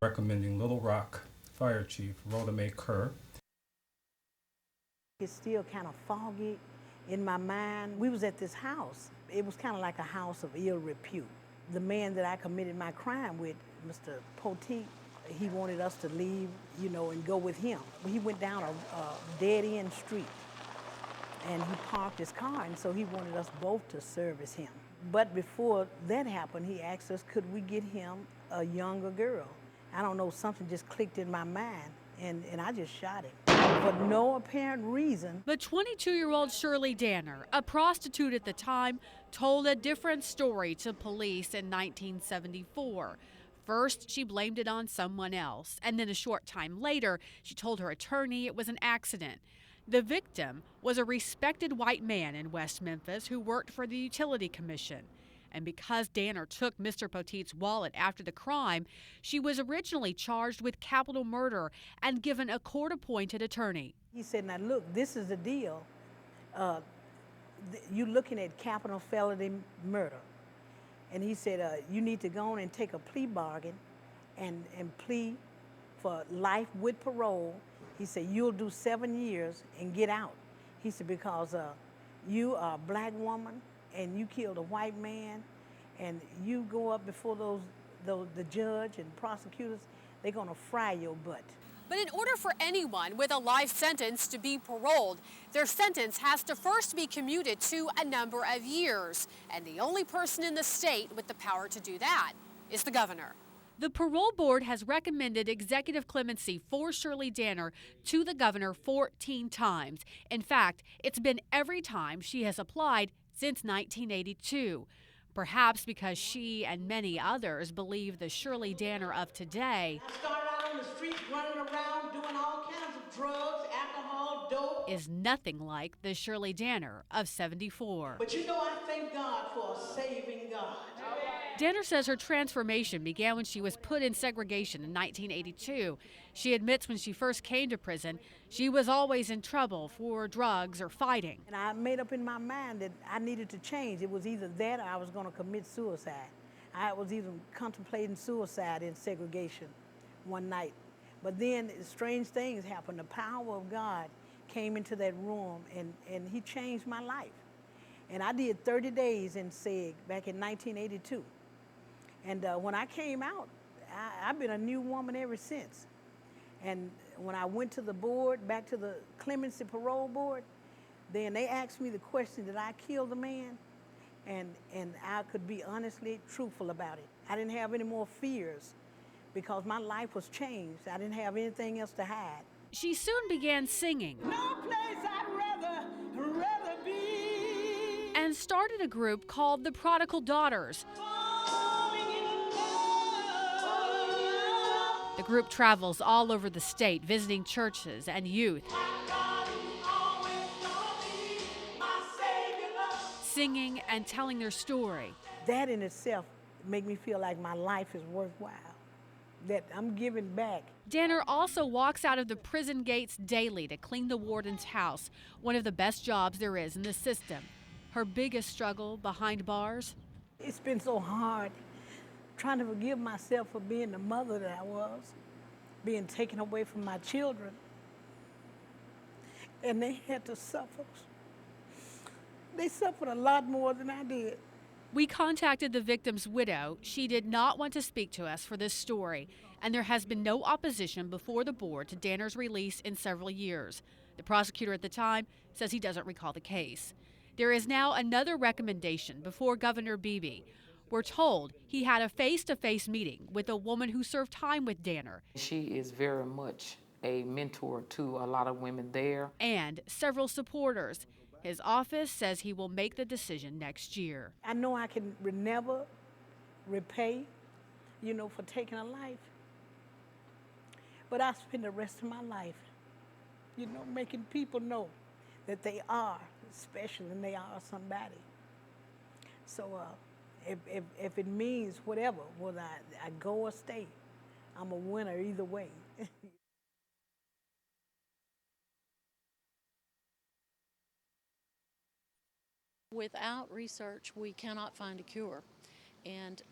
recommending Little Rock Fire Chief Rhoda Mae Kerr. It's still kind of foggy in my mind. We was at this house. It was kind of like a house of ill repute. The man that I committed my crime with, Mr. Poteet, he wanted us to leave, and go with him. He went down a dead-end street, and he parked his car, and so he wanted us both to service him. But before that happened, he asked us, could we get him a younger girl? I don't know, something just clicked in my mind, and I just shot him. For no apparent reason. But 22-year-old Shirley Danner, a prostitute at the time, told a different story to police in 1974. First, she blamed it on someone else, and then a short time later, she told her attorney it was an accident. The victim was a respected white man in West Memphis who worked for the Utility Commission. And because Danner took Mr. Poteet's wallet after the crime, she was originally charged with capital murder and given a court-appointed attorney. He said, now look, this is the deal. You're looking at capital felony murder. And he said, you need to go on and take a plea bargain and plea for life with parole. He said, you'll do 7 years and get out. He said, because you are a black woman and you killed a white man, and you go up before the judge and prosecutors, they're gonna fry your butt. But in order for anyone with a life sentence to be paroled, their sentence has to first be commuted to a number of years. And the only person in the state with the power to do that is the governor. The parole board has recommended executive clemency for Shirley Danner to the governor 14 times. In fact, it's been every time she has applied since 1982. Perhaps because she and many others believe the Shirley Danner of today I started out on the street running around doing all kinds of drugs, alcohol, dope. Is nothing like the Shirley Danner of 74. But I thank God for a saving God. Danner says her transformation began when she was put in segregation in 1982. She admits when she first came to prison, she was always in trouble for drugs or fighting. And I made up in my mind that I needed to change. It was either that or I was going to commit suicide. I was even contemplating suicide in segregation one night. But then strange things happened. The power of God came into that room, and he changed my life. And I did 30 days in SEG back in 1982. And when I came out, I've been a new woman ever since. And when I went to the board, back to the clemency parole board, then they asked me the question, did I kill the man? And I could be honestly truthful about it. I didn't have any more fears because my life was changed. I didn't have anything else to hide. She soon began singing. No place I'd rather be. And started a group called the Prodigal Daughters. The group travels all over the state, visiting churches and youth, singing and telling their story. That in itself made me feel like my life is worthwhile, that I'm giving back. Danner also walks out of the prison gates daily to clean the warden's house, one of the best jobs there is in the system. Her biggest struggle behind bars? It's been so hard trying to forgive myself for being the mother that I was, being taken away from my children, and they had to suffer. They suffered a lot more than I did. We contacted the victim's widow. She did not want to speak to us for this story, and there has been no opposition before the board to Danner's release in several years. The prosecutor at the time says he doesn't recall the case. There is now another recommendation before Governor Beebe. We're told he had a face-to-face meeting with a woman who served time with Danner. She is very much a mentor to a lot of women there. And several supporters. His office says he will make the decision next year. I know I can never repay, for taking a life. But I spend the rest of my life, making people know that they are special and they are somebody. So if it means whatever, whether I go or stay, I'm a winner either way. Without research, we cannot find a cure. And